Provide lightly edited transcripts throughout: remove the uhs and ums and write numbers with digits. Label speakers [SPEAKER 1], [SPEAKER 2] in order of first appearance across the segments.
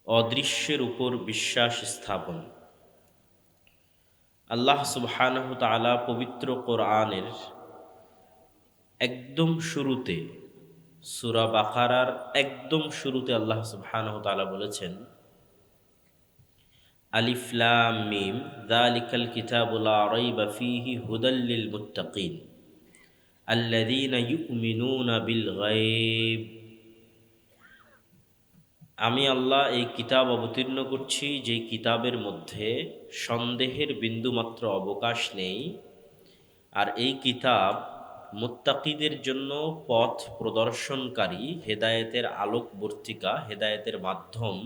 [SPEAKER 1] অদৃশ্যের উপর বিশ্বাস স্থাপন। আল্লাহ সুবহানাহু তাআলা পবিত্র কোরআনের একদম শুরুতে, সূরা বাকারার একদম শুরুতে আল্লাহ সুবহানাহু তাআলা বলেছেন, আলিফ লাম মিম যালিকাল কিতাবু লা রাইবা ফীহি হুদাল লিল মুত্তাকিন আল্লাযীনা ইউমিনুনা বিল গায়ব। আমি আল্লাহ এই কিতাব অবতীর্ণ করছি, যেই কিতাবের মধ্যে সন্দেহের বিন্দুমাত্র অবকাশ নেই, আর এই কিতাব মুত্তাকিদের জন্য পথ প্রদর্শনকারী, হেদায়েতের আলোকবর্তিকা, হেদায়েতের মাধ্যম।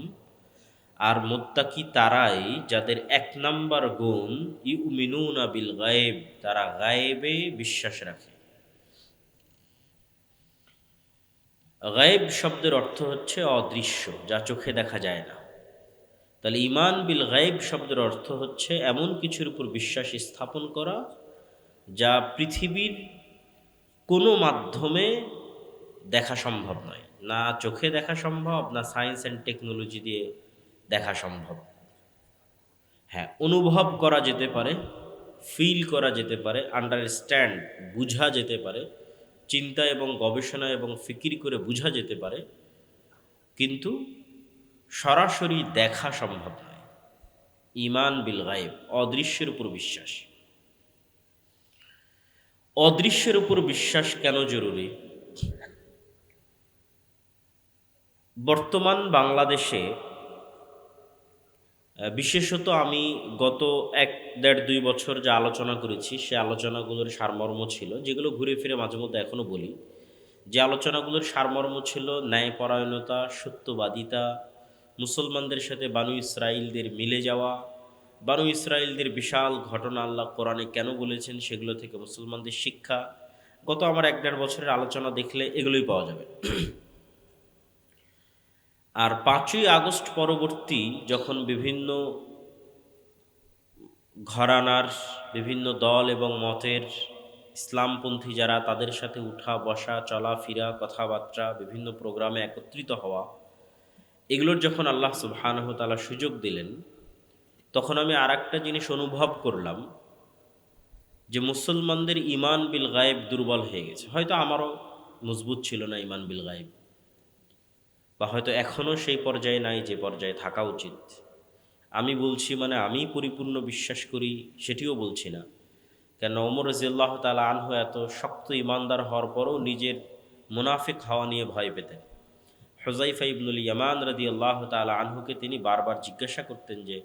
[SPEAKER 1] আর মুত্তাকি তারাই যাদের এক নাম্বার গুণ ইউমিনুনা বিল গায়েব, তারা গায়েবে বিশ্বাস রাখে। গায়েব শব্দের অর্থ হচ্ছে অদৃশ্য, যা চোখে দেখা যায় না। তাহলে ইমান বিল গায়েব শব্দের অর্থ হচ্ছে এমন কিছুর উপর বিশ্বাস স্থাপন করা যা পৃথিবীর কোনো মাধ্যমে দেখা সম্ভব নয়, না চোখে দেখা সম্ভব, না সায়েন্স অ্যান্ড টেকনোলজি দিয়ে দেখা সম্ভব। হ্যাঁ, অনুভব করা যেতে পারে, ফিল করা যেতে পারে, আন্ডারস্ট্যান্ড বুঝা যেতে পারে, চিন্তা এবং গবেষণা এবং ফিকির করে বুঝা যেতে পারে, কিন্তু সরাসরি দেখা সম্ভব নয়। ইমান বিল গায়েব, অদৃশ্যের উপর বিশ্বাস। অদৃশ্যের উপর বিশ্বাস কেন জরুরি? বর্তমান বাংলাদেশে বিশেষত আমি গত 1-1.5-2 বছর যে আলোচনা করেছি, সে আলোচনাগুলোর সারমর্ম ছিল, যেগুলো ঘুরে ফিরে মাঝে মধ্যে এখনও বলি, যে আলোচনাগুলোর সারমর্ম ছিল ন্যায়পরায়ণতা, সত্যবাদিতা, মুসলমানদের সাথে বানু ইসরাইলদের মিলে যাওয়া, বানু ইসরাইলদের বিশাল ঘটনা আল্লাহ কোরআনে কেন বলেছেন সেগুলো থেকে মুসলমানদের শিক্ষা। গত আমার 1-1.5 বছরের আলোচনা দেখলে এগুলোই পাওয়া যাবে। আর 5ই আগস্ট পরবর্তী যখন বিভিন্ন ঘরানার, বিভিন্ন দল এবং মতের ইসলামপন্থী যারা, তাদের সাথে উঠা বসা, চলাফেরা, কথাবার্তা, বিভিন্ন প্রোগ্রামে একত্রিত হওয়া, এগুলোর যখন আল্লাহ সুবহানাহু ওয়া তাআলা সুযোগ দিলেন, তখন আমি আর একটা জিনিস অনুভব করলাম যে মুসলমানদের ইমান বিল গায়েব দুর্বল হয়ে গেছে। হয়তো আমারও মজবুত ছিল না ইমান বিল গায়েব, বা হয়তো এখনও সেই পর্যায়ে নাই যে পর্যায়ে থাকা উচিত। আমি বলছি মানে আমি পরিপূর্ণ বিশ্বাস করি সেটিও বলছি না, কেন ওমর রাদিয়াল্লাহু তাআলা আনহু এত শক্ত ইমানদার হওয়ার পরও নিজের মুনাফিক হওয়া নিয়ে ভয় পেতেন। হুযায়ফা ইবনুল ইয়ামান রাদিয়াল্লাহু তাআলা আনহুকে তিনি বারবার জিজ্ঞাসা করতেন যে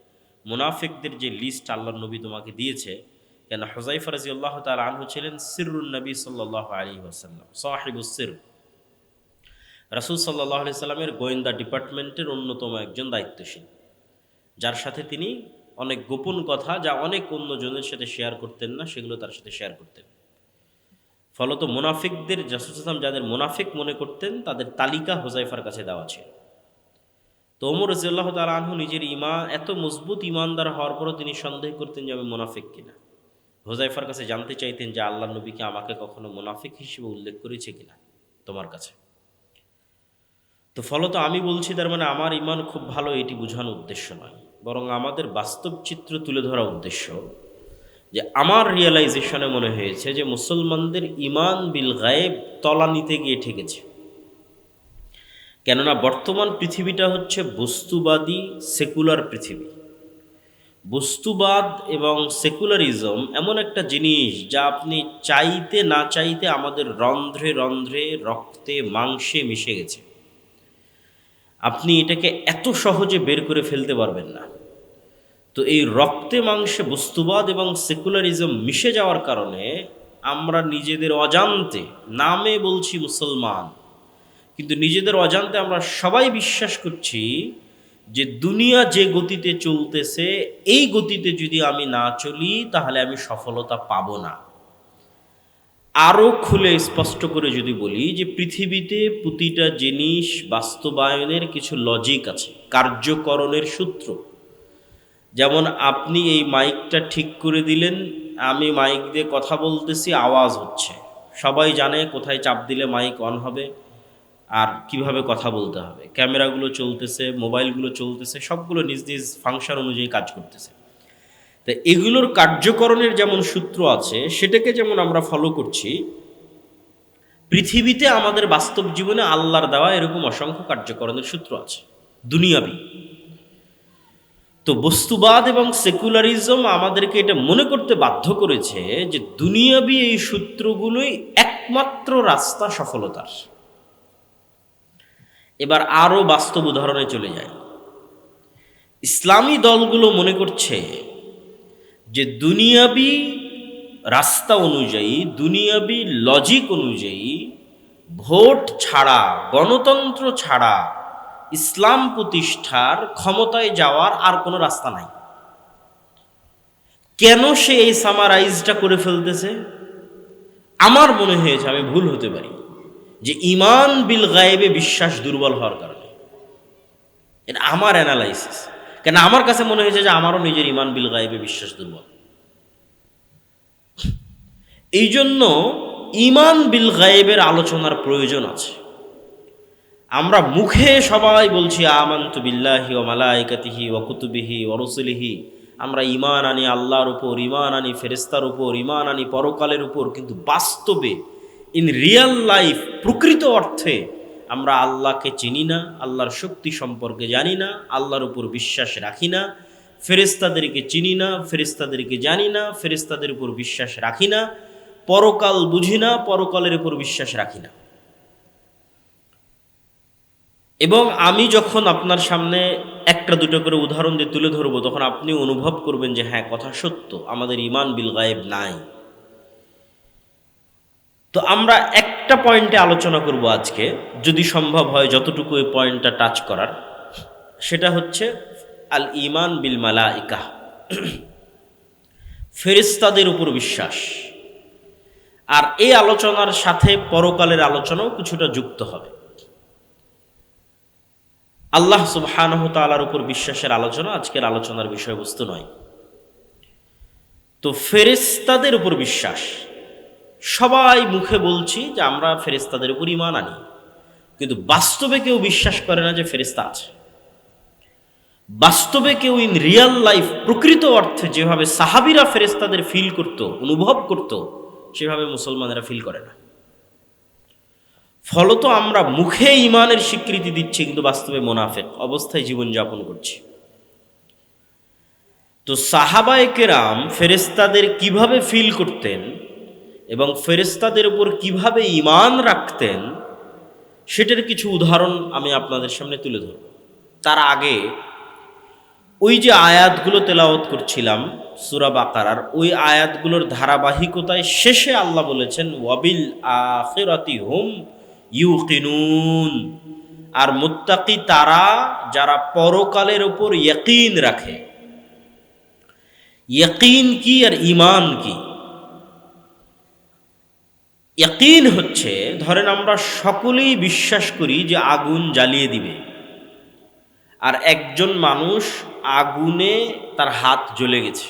[SPEAKER 1] মুনাফিকদের যে লিস্ট আল্লাহর নবী তোমাকে দিয়েছে, কেন হুযায়ফা রাদিয়াল্লাহু তাআলা আনহু ছিলেন সিররুন নবী সাল্লাল্লাহু আলাইহি ওয়াসাল্লাম, সাহিবুস সির, রাসূল সাল্লাল্লাহু আলাইহি সাল্লামের গোয়েন্দা ডিপার্টমেন্টের অন্যতম একজন দায়িত্বশীল, যার সাথে তিনি অনেক গোপন কথা, যা অনেক অন্যজনের সাথে শেয়ার করতেন না, সেগুলো তার সাথে শেয়ার করতেন। ফলত মুনাফিকদের, রাসূল সাল্লাল্লাহু আলাইহি ওয়াসাল্লাম যাদের মুনাফিক মনে করতেন, তাদের তালিকা হুযায়ফার কাছে দেওয়া ছিল। তো ওমর রাদিয়াল্লাহু তাআলা আনহু নিজের এত মজবুত ইমানদার হওয়ার পরও তিনি সন্দেহ করতেন যে আমি মুনাফিক কিনা। হুযায়ফার কাছে জানতে চাইতেন যে আল্লাহর নবীকে আমাকে কখনো মুনাফিক হিসেবে উল্লেখ করেছে কিনা তোমার কাছে। তো ফলত আমি বলছি, তার মানে আমার ইমান খুব ভালো, এটি বোঝানো উদ্দেশ্য নয়, বরং আমাদের বাস্তব চিত্র তুলে ধরা উদ্দেশ্য। যে আমার রিয়েলাইজেশনে মনে হয়েছে যে মুসলমানদের ইমান বিল গায়েব তলানিতে গিয়ে ঠেকেছে। কেননা বর্তমান পৃথিবীটা হচ্ছে বস্তুবাদী সেকুলার পৃথিবী। বস্তুবাদ এবং সেকুলারিজম এমন একটা জিনিস যা আপনি চাইতে না চাইতে আমাদের রন্ধ্রে রন্ধ্রে, রক্তে মাংসে মিশে গেছে। আপনি এটাকে এত সহজে বের করে ফেলতে পারবেন না। তো এই রক্তে মাংসে বস্তুবাদ এবং সেকুলারিজম মিশে যাওয়ার কারণে আমরা নিজেদের অজান্তে, নামে বলছি মুসলমান, কিন্তু নিজেদের অজান্তে আমরা সবাই বিশ্বাস করছি যে দুনিয়া যে গতিতে চলতেছে, এই গতিতে যদি আমি না চলি তাহলে আমি সফলতা পাবো না। আরও খুলে স্পষ্ট করে যদি বলি যে পৃথিবীতে প্রতিটা জিনিস বাস্তবায়নের কিছু লজিক আছে, কার্যকরণের সূত্র। যেমন আপনি এই মাইকটা ঠিক করে দিলেন, আমি মাইক দিয়ে কথা বলতেছি, আওয়াজ হচ্ছে, সবাই জানে কোথায় চাপ দিলে মাইক অন হবে, আর কিভাবে কথা বলতে হবে। ক্যামেরাগুলো চলতেছে, মোবাইলগুলো চলতেছে, সবগুলো নিজ নিজ ফাংশন অনুযায়ী কাজ করতেছে। তো এগুলোর কার্যকরণের যেমন সূত্র আছে, সেটাকে যেমন আমরা ফলো করছি, পৃথিবীতে আমাদের বাস্তব জীবনে আল্লাহর দেওয়া এরকম অসংখ্য কার্যকরণের সূত্র আছে দুনিয়াবি। তো বস্তুবাদ এবং সেকুলারিজম আমাদেরকে এটা মনে করতে বাধ্য করেছে যে দুনিয়াবি এই সূত্রগুলোই একমাত্র রাস্তা সফলতার। এবার আরও বাস্তব উদাহরণে চলে যায়। ইসলামী দলগুলো মনে করছে যে দুনিয়াবি রাস্তা অনুযায়ী, দুনিয়াবি লজিক অনুযায়ী ভোট ছাড়া, গণতন্ত্র ছাড়া ইসলাম প্রতিষ্ঠার, ক্ষমতায় যাওয়ার আর কোনো রাস্তা নাই। কেন সে এই সামারাইজটা করে ফেলতেছে? আমার মনে হয়েছে, আমি ভুল হতে পারি, যে ঈমান বিল গায়েবে বিশ্বাস দুর্বল হওয়ার কারণে। এটা আমার অ্যানালাইসিস। কেন আমার কাছে মনে হয়েছে যে আমারও নিজের ঈমান বিল গায়েবে বিশ্বাস দুর্বল। এই জন্য ঈমান বিল গায়েবের আলোচনার প্রয়োজন আছে। আমরা মুখে সবাই বলছি আমানতু বিল্লাহি ওয়া মালাইকাতিহি ওয়া কুতুবিহি ওয়া রুসুলিহি, আমরা ঈমান আনি আল্লাহর উপর, ঈমান আনি ফেরেশতার উপর, ঈমান আনি পরকালের উপর, কিন্তু বাস্তবে ইন রিয়েল লাইফ, প্রকৃত অর্থে আমরা আল্লাহকে চিনি না, আল্লাহর শক্তি সম্পর্কে জানি না, আল্লাহর উপর বিশ্বাস রাখি না, ফেরেশতাদেরকে চিনি না, ফেরেশতাদেরকে জানি না, ফেরেশতাদের উপর বিশ্বাস রাখি না, পরকাল বুঝি না, পরকালের উপর বিশ্বাস রাখি না। এবং আমি যখন আপনার সামনে একটা দুটো করে উদাহরণ দিয়ে তুলে ধরবো, তখন আপনি অনুভব করবেন যে হ্যাঁ, কথা সত্য, আমাদের ঈমান বিল গায়েব নাই। তো আমরা একটা পয়েন্টে আলোচনা করব আজকে, যদি সম্ভব হয় যতটুকু এই পয়েন্টটা টাচ করার, সেটা হচ্ছে আল ঈমান বিল মালাইকা, ফেরেশতাদের উপর বিশ্বাস। আর এই আলোচনার সাথে পরকালের আলোচনাও কিছুটা যুক্ত হবে। আল্লাহ সুবহানাহু ওয়া তাআলার উপর বিশ্বাসের আলোচনা আজকের আলোচনার বিষয়বস্তু নয়। তো ফেরেশতাদের উপর বিশ্বাস, সবাই মুখে বলছি যে আমরা ফেরেশতাদের উপর ঈমান আনি, কিন্তু বাস্তবে কেউ বিশ্বাস করে না যে ফেরেশতা আছে। বাস্তবে কেউ ইন রিয়েল লাইফ, প্রকৃত অর্থে যেভাবে সাহাবীরা ফেরেশতাদের ফিল করত, অনুভব করত, সেভাবে মুসলমানেরা ফিল করে না। ফলত আমরা মুখে ঈমানের স্বীকৃতি দিচ্ছি, কিন্তু বাস্তবে মুনাফিক অবস্থায় জীবনযাপন করছি। তো সাহাবায়ে কেরাম ফেরেশতাদের কিভাবে ফিল করতেন এবং ফেরেশতাদের উপর কিভাবে ঈমান রাখতেন, সেটার কিছু উদাহরণ আমি আপনাদের সামনে তুলে ধরব। তার আগে ওই যে আয়াতগুলো তেলাওয়াত করছিলাম সূরা বাকারার, ওই আয়াতগুলোর ধারাবাহিকতায় শেষে আল্লাহ বলেছেন ওয়াবিল আখিরাতি হুম ইউকিনুন, আর মুত্তাকি তারা যারা পরকালের উপর ইয়াকিন রাখে। ইয়াকিন কি আর ঈমান কি? ইয়াকিন হচ্ছে, ধরেন আমরা সকলেই বিশ্বাস করি যে আগুন জ্বালিয়ে দিবে, আর একজন মানুষ আগুনে তার হাত জ্বলে গেছে।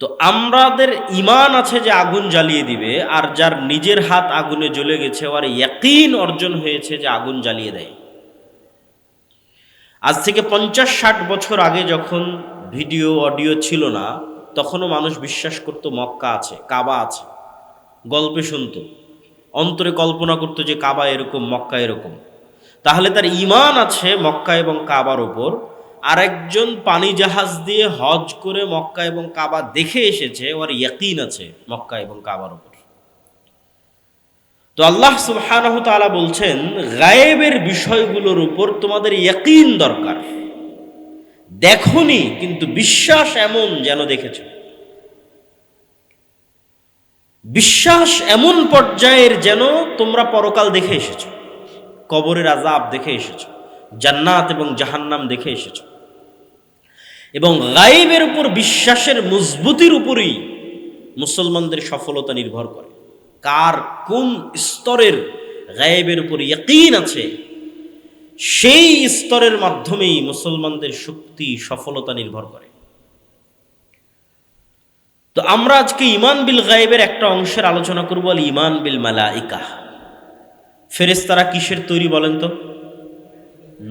[SPEAKER 1] তো আমাদের ঈমান আছে যে আগুন জ্বালিয়ে দিবে, আর যার নিজের হাত আগুনে জ্বলে গেছে, আর ইয়াকিন অর্জন হয়েছে যে আগুন জ্বালিয়ে দেয়। আজ থেকে 50-60 বছর আগে যখন ভিডিও অডিও ছিল না, তখনও মানুষ বিশ্বাস করত মক্কা আছে, কাবা আছে, গল্পে শুনত, অন্তরে কল্পনা করত যে কাবা এরকম, মক্কা এরকম। তাহলে তার ঈমান আছে মক্কা এবং কাবার ওপর। আরেকজন পানি জাহাজ দিয়ে হজ করে মক্কা এবং কাবা দেখে এসেছে, ওর ইয়াকিন আছে মক্কা এবং কাবার ওপর। তো আল্লাহ সুবহানাহু ওয়া তাআলা বলছেন, গায়েবের বিষয়গুলোর উপর তোমাদের ইয়াকিন দরকার। দেখোনি, কিন্তু বিশ্বাস এমন যেন দেখেছো। বিশ্বাস এমন পর্যায়ের যেন তোমরা পরকাল দেখে এসেছো, কবরের আযাব দেখে এসেছো, জান্নাত এবং জাহান্নাম দেখে এসেছো। এবং গায়েবের উপর বিশ্বাসের মজবুতির উপরই মুসলমানদের সফলতা নির্ভর করে। কার কোন স্তরের গায়েবের উপর ইয়াকিন আছে, সেই স্তরের মাধ্যমেই মুসলমানদের শক্তি, সফলতা নির্ভর করে। তো আমরা আজকে ঈমান বিল গায়েবের একটা অংশের আলোচনা করব, আল ঈমান বিল মালাইকা, ফেরেশতারা কিসের তৈরি বলেন তো?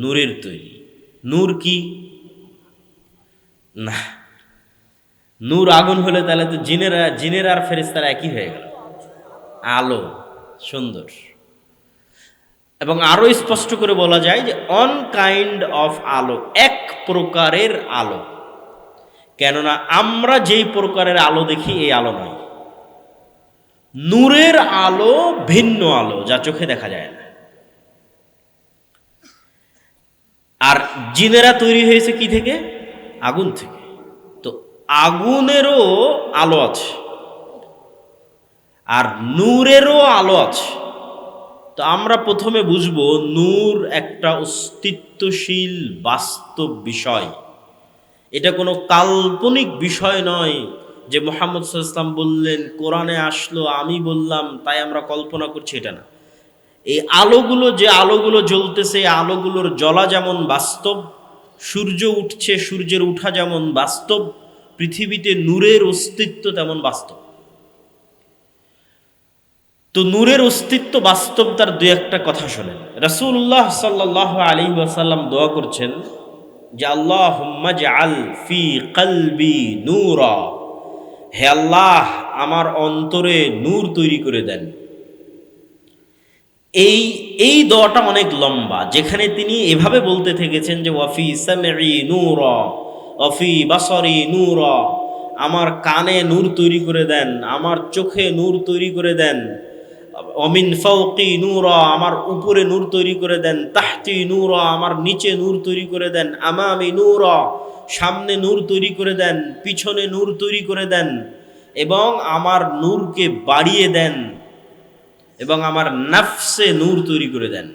[SPEAKER 1] নূরের তৈরি। নূর কি? না, নূর আগুন হলে তাহলে তো জিনেরা আর ফেরেশতারা একই হয়ে গেল। আলো। সুন্দর। এবং আরো স্পষ্ট করে বলা যায় যে অন কাইন্ড অফ আলো, এক প্রকারের আলো। কেননা আমরা যেই প্রকারের আলো দেখি এই আলো নয়। নূরের আলো ভিন্ন আলো, যা চোখে দেখা যায় না। আর জিনেরা তৈরি হয়েছে কি থেকে? আগুন থেকে। তো আগুনেরও আলো আছে আর নূরেরও আলো আছে। তো আমরা প্রথমে বুঝবো নূর একটা অস্তিত্বশীল বাস্তব বিষয়। এটা কোনো কাল্পনিক বিষয় নয় যে মুহাম্মদ সাল্লাল্লাহু আলাইহি ওয়াসাল্লাম বললেন, কোরআনে আসলো, আমি বললাম, তাই আমরা কল্পনা করছি, এটা না। এই আলোগুলো, যে আলোগুলো জ্বলতেছে, এই আলোগুলোর জ্বলা যেমন বাস্তব, সূর্য উঠছে, সূর্যের উঠা যেমন বাস্তব, পৃথিবীতে নূরের অস্তিত্ব তেমন বাস্তব। তো নূরের অস্তিত্ব বাস্তব, তার দুই একটা কথা শোনেন। রাসূলুল্লাহ সাল্লাল্লাহু আলাইহি ওয়াসাল্লাম দোয়া করছেন যে আল্লাহুম্মা জাআল ফি কলবি নূরা, হে আল্লাহ আমার অন্তরে নূর তৈরি করে দেন। এই দোয়াটা অনেক লম্বা, যেখানে তিনি এভাবে বলতে থেকেছেন যে ওয়াফি সামঈ নূরা ওয়াফি বাসারি নূরা, আমার কানে নূর তৈরি করে দেন, আমার চোখে নূর তৈরি করে দেন, অমিন ফাওকি নূরা, আমার উপরে নূর তৈরি করে দেন, তাহতি নূরা, আমার নিচে নূর তৈরি করে দেন, আমামি নূরা, সামনে নূর তৈরি করে দেন, পিছনে নূর তৈরি করে দেন, এবং আমার নূরকে বাড়িয়ে দেন, এবং আমার নাফসে নূর তৈরি করে দেন।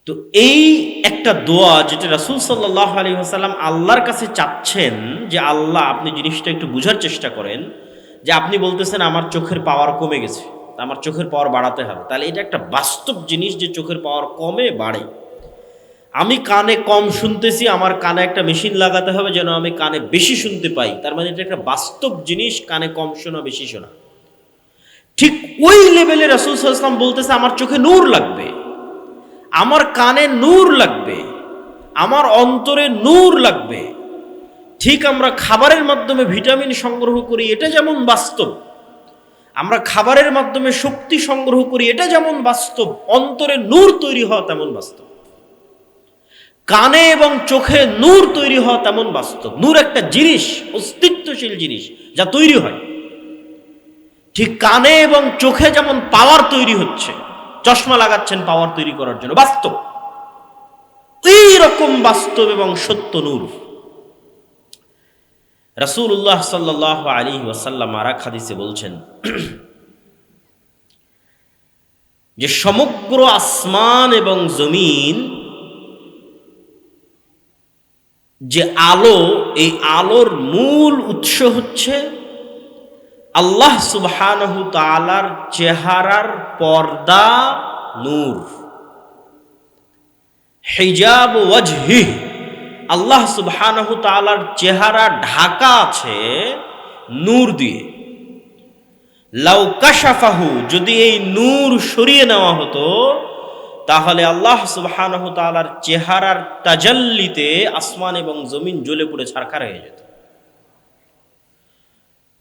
[SPEAKER 1] তো এই একটা দোয়া যেটা রাসূল সাল্লাল্লাহু আলাইহি ওয়াসাল্লাম আল্লাহর কাছে চাচ্ছেন যে আল্লাহ, আপনি জিনিসটা একটু বুঝার চেষ্টা করেন, যে আপনি বলতেছেন আমার চোখের পাওয়ার কমে গেছে, আমার চোখের পাওয়ার বাড়াতে হবে। তাহলে এটা একটা বাস্তব জিনিস যে চোখের পাওয়ার কমে বাড়ে। আমি কানে কম শুনতেছি, আমার কানে একটা মেশিন লাগাতে হবে যেন আমি কানে বেশি শুনতে পাই। তার মানে এটা একটা বাস্তব জিনিস, কানে কম শোনা বেশি শোনা। ঠিক ওই লেভেলে রাসূল সাল্লাল্লাহু আলাইহি ওয়াসাল্লাম বলতেছে আমার চোখে নূর লাগবে, আমার কানে নূর লাগবে, আমার অন্তরে নূর লাগবে। ঠিক আমরা খাবারের মাধ্যমে ভিটামিন সংগ্রহ করি, এটা যেমন বাস্তব, আমরা খাবারের মাধ্যমে শক্তি সংগ্রহ করি, এটা যেমন বাস্তব, অন্তরে নূর তৈরি হওয়া তেমন বাস্তব। কানে এবং চোখে নূর তৈরি হওয়া তেমন বাস্তব। নূর একটা জিনিস, অস্তিত্বশীল জিনিস, যা তৈরি হয়। ঠিক কানে এবং চোখে যেমন পাওয়ার তৈরি হচ্ছে, চশমা লাগাচ্ছেন পাওয়ার তৈরি করার জন্য, বাস্তব। এই রকম বাস্তব এবং সত্য নূর। রাসূলুল্লাহ সাল্লাল্লাহু আলাইহি ওয়াসাল্লাম আর এক হাদিসে বলছেন যে সমগ্র আসমান এবং জমিন যে আলো, এই আলোর মূল উৎস হচ্ছে আল্লাহ সুবহানাহু তাআলার চেহারার পর্দা, নূর। হিজাব ওয়াজহি, আল্লাহ সুবহানাহু তাআলার চেহারা ঢাকা আছে নূর দিয়ে। লাউ কাশাফাহু, যদি এই নূর সরিয়ে নেওয়া হতো, তাহলে আল্লাহ সুবহানাহু তাআলার চেহারার তাজাল্লিতে আসমান এবং জমিন জ্বলে পুড়ে ছারখার হয়ে যেত।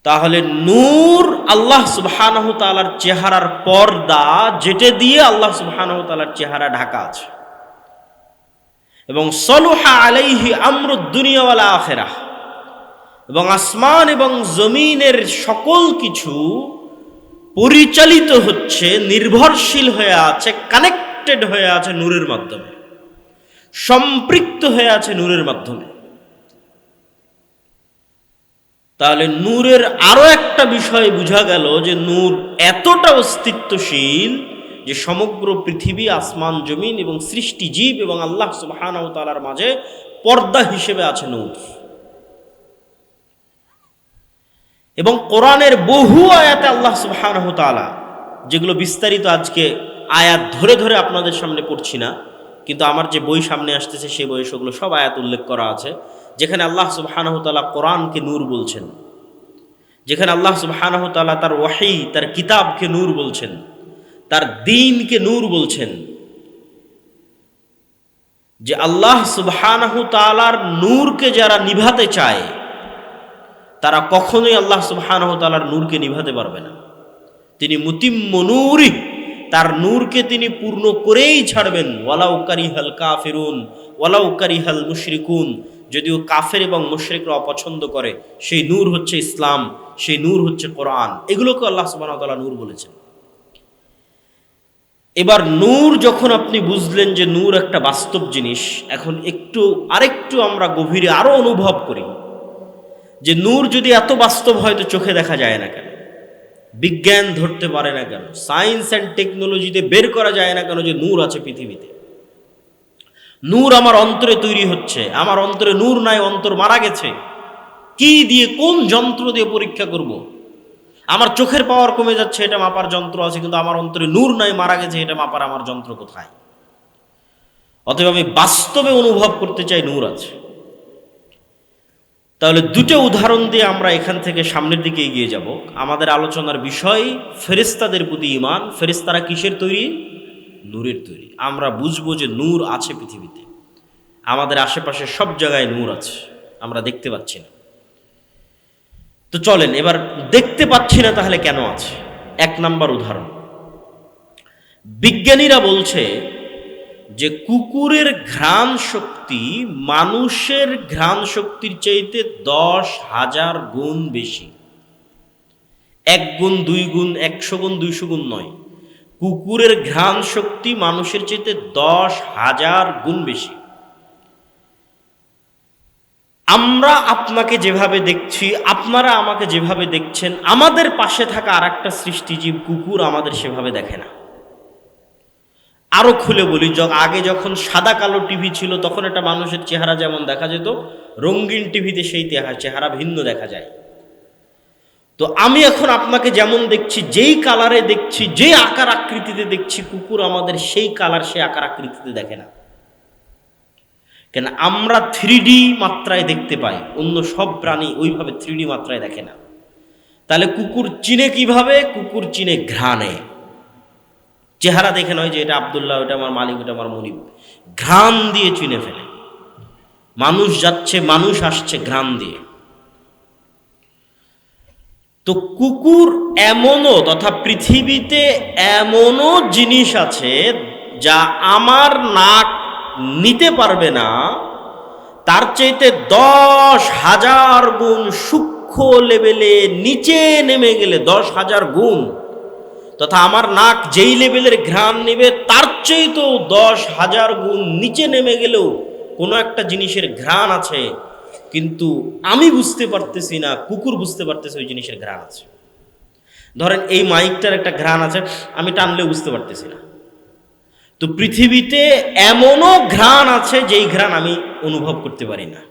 [SPEAKER 1] তাহলে নূর আল্লাহ সুবহানাহু তাআলার চেহারার পর্দা, যেটা দিয়ে আল্লাহ সুবহানাহু তাআলার চেহারা ঢাকা আছে। এবং সলুহা আলাইহি আমরুদ দুনিয়া ওয়াল আখিরাহ, এবং আসমান এবং জমিনের সকল কিছু পরিচালিত হচ্ছে, নির্ভরশীল হয়ে আছে, কানেক্টেড হয়ে আছে নূরের মাধ্যমে, সম্পৃক্ত হয়ে আছে নূরের মাধ্যমে। তাহলে নূরের আরো একটা বিষয় বোঝা গেল যে নূর এতটা অস্তিত্বশীল যে সমগ্র পৃথিবী, আসমান জমিন এবং সৃষ্টি জীব এবং আল্লাহ সুবহানাহু ওয়া তাআলার মাঝে পর্দা হিসেবে আছে নূর। এবং কোরআনের বহু আয়াতে আল্লাহ সুবহানাহু ওয়া তাআলা, যেগুলো বিস্তারিত আজকে আয়াত ধরে ধরে আপনাদের সামনে পড়ছি না, কিন্তু আমার যে বই সামনে আসতেছে সেই বইয়ে সেগুলো সব আয়াত উল্লেখ করা আছে, যেখানে আল্লাহ সুবহানাহু ওয়া তাআলা কোরআনকে নূর বলছেন, যেখানে আল্লাহ সুবহানাহু ওয়া তাআলা তার ওয়াহী, তার কিতাবকে নূর বলছেন, তার দ্বীনকে নূর বলছেন, যে আল্লাহ সুবহানাহু তাআলার নূরকে যারা নিভাতে চায় তারা কখনোই আল্লাহ সুবহানাহু তাআলার নূরকে নিভাতে পারবে না। তিনি মুতিম্মু নূরি, তার নূরকে তিনি পূর্ণ করেই ছাড়বেন। ওয়ালাউ কারিহাল কাফিরুন ওয়ালাউ কারিহাল মুশরিকুন, যদিও কাফের এবং মুশরিকরা অপছন্দ করে, সেই নূর হচ্ছে ইসলাম, সেই নূর হচ্ছে কোরআন। এগুলোকে আল্লাহ সুবহানাহু ওয়া তাআলা নূর বলেছেন। এবার নূর যখন আপনি বুঝলেন যে নূর একটা বাস্তব জিনিস, এখন আরেকটু আমরা গভীরে আরো অনুভব করি যে নূর যদি এত বাস্তব হয় তো চোখে দেখা যায় না কেন, বিজ্ঞান ধরতে পারে না কেন, সায়েন্স অ্যান্ড টেকনোলজিতে বের করা যায় না কেন যে নূর আছে পৃথিবীতে। নূর আমার অন্তরে তৈরি হচ্ছে, আমার অন্তরে নূর নাই, অন্তর মারা গেছে। কি দিয়ে, কোন যন্ত্র দিয়ে পরীক্ষা করব? আমার চোখের পাওয়ার কমে যাচ্ছে, এটা মাপার যন্ত্র আছে, কিন্তু আমার অন্তরে নূর নাই, মারা গেছে, এটা মাপার আমার যন্ত্র কোথায়? অতএব আমি বাস্তবে অনুভব করতে চাই নূর আছে। তাহলে দুটো উদাহরণ দিয়ে আমরা এখান থেকে সামনের দিকে এগিয়ে যাব। আমাদের আলোচনার বিষয় ফেরেশতাদের প্রতি ঈমান। ফেরেশতারা কিসের তৈরি? নূরের তৈরি। আমরা বুঝবো যে নূর আছে পৃথিবীতে, আমাদের আশেপাশে সব জায়গায় নূর আছে, আমরা দেখতে পাচ্ছি না। তো চলেন এবার দেখতে পাচ্ছি না তাহলে কেন আছে। এক নাম্বার উদাহরণ, বিজ্ঞানীরা বলছে যে কুকুরের ঘ্রাণ শক্তি মানুষের ঘ্রাণ শক্তির চাইতে 10,000 গুণ বেশি। 1 গুণ 2 গুণ 100 গুণ 200 গুণ নয়, কুকুরের ঘ্রাণ শক্তি মানুষের চাইতে 10,000 গুণ বেশি। আমরা আপনাকে যেভাবে দেখছি, আপনারা আমাকে যেভাবে দেখছেন, আমাদের পাশে থাকা আর একটা সৃষ্টিজীব কুকুর আমাদের সেভাবে দেখে না। আরো খুলে বলি, আগে যখন সাদা কালো টিভি ছিল তখন একটা মানুষের চেহারা যেমন দেখা যেত, রঙিন টিভিতে সেই চেহারা ভিন্ন দেখা যায়। তো আমি এখন আপনাকে যেমন দেখছি, যেই কালারে দেখছি, যে আকার আকৃতিতে দেখছি, কুকুর আমাদের সেই কালার, সেই আকার আকৃতিতে দেখে না। কেন? আমরা 3D মাত্রায় দেখতে পাই, অন্য সব প্রাণী ওইভাবে 3D মাত্রায় দেখে না। তাহলে কুকুর চিনে কিভাবে? কুকুর চিনে ঘ্রাণে। চেহারা দেখে নয় যে এটা আব্দুল্লাহ, ওটা আমার মালিক, ওটা আমার মনিব। ঘ্রাণ দিয়ে চিনে ফেলে। মানুষ যাচ্ছে, মানুষ আসছে, ঘ্রাণ দিয়ে। তো কুকুর এমনও, তথা পৃথিবীতে এমনও জিনিস আছে যা আমার নাক নিতে পারবে না, তার চাইতে 10,000 গুণ সূক্ষ্ম লেভেলে নিচে নেমে গেলে 10,000 গুণ, তথা আমার নাক যেই লেভেলের ঘ্রাণ নেবে তার চাইতেও 10,000 গুণ নিচে নেমে গেলেও কোনো একটা জিনিসের ঘ্রাণ আছে, কিন্তু আমি বুঝতে পারতেছি না, কুকুর বুঝতে পারতেছে ওই জিনিসের ঘ্রাণ আছে। ধরেন এই মাইকটার একটা ঘ্রাণ আছে, আমি টানলে বুঝতে পারতেছি না। তো পৃথিবীতে এমনও ঘ্রাণ আছে যেই ঘ্রাণ আমি অনুভব করতে পারি না।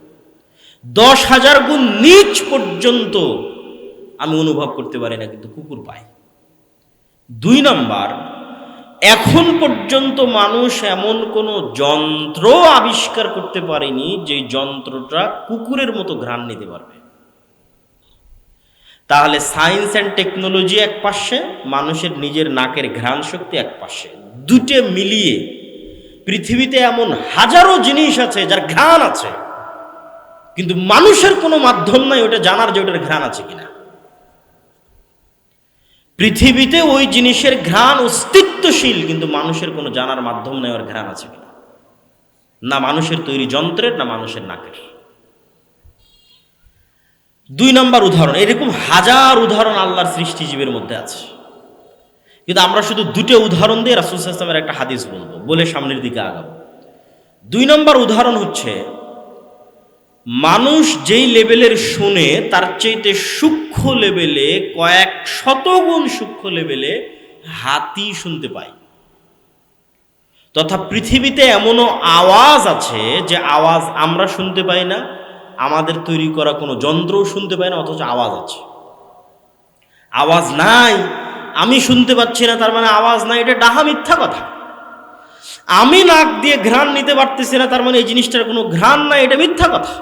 [SPEAKER 1] 10,000 গুণ নিচ পর্যন্ত আমি অনুভব করতে পারি না, কিন্তু কুকুর পায়। 2 নাম্বার, এখন পর্যন্ত মানুষ এমন কোনো যন্ত্র আবিষ্কার করতে পারেনি যে যন্ত্রটা কুকুরের মতো ঘ্রাণ নিতে পারবে। তাহলে সায়েন্স অ্যান্ড টেকনোলজি এক পাশে, মানুষের নিজের নাকের ঘ্রাণ শক্তি এক পাশে, দুটো মিলিয়ে পৃথিবীতে এমন হাজারো জিনিস আছে যার ঘ্রাণ আছে, কিন্তু মানুষের কোনো মাধ্যম নাই ওটা জানার যে ওটার ঘ্রাণ আছে কিনা। পৃথিবীতে ওই জিনিসের ঘ্রাণ অস্তিত্বশীল, কিন্তু মানুষের কোনো জানার মাধ্যম নেই ওর ঘ্রাণ আছে কিনা, না মানুষের তৈরি যন্ত্রের, না মানুষের নাকের। 2 নাম্বার উদাহরণ, এরকম হাজার উদাহরণ আল্লাহর সৃষ্টিজীবের মধ্যে আছে, কিন্তু আমরা শুধু 2টো উদাহরণ দিয়ে রাসূল সাল্লাল্লাহু আলাইহি ওয়াসাল্লামের একটা হাদিস বলবো, বলে সামনের দিকে আগাবো। 2 নাম্বার উদাহরণ হচ্ছে, মানুষ যেই লেভেলের শুনে তার চাইতে সূক্ষ্ম লেভেলে, কয়েক শতগুণ সূক্ষ্ম লেভেলে হাতি শুনতে পায়। তথা পৃথিবীতে এমনও আওয়াজ আছে যে আওয়াজ আমরা শুনতে পাই না, আমাদের তৈরি করা কোনো যন্ত্রও শুনতে পায় না, অথচ আওয়াজ আছে। আওয়াজ নাই, আমি শুনতে পাচ্ছি না, তার মানে আওয়াজ নাই, এটা ডাহা মিথ্যা কথা। আমি নাক দিয়ে ঘ্রাণ নিতে পারতেছি না, তার মানে এই জিনিসটার কোনো ঘ্রাণ নাই, এটা মিথ্যা কথা।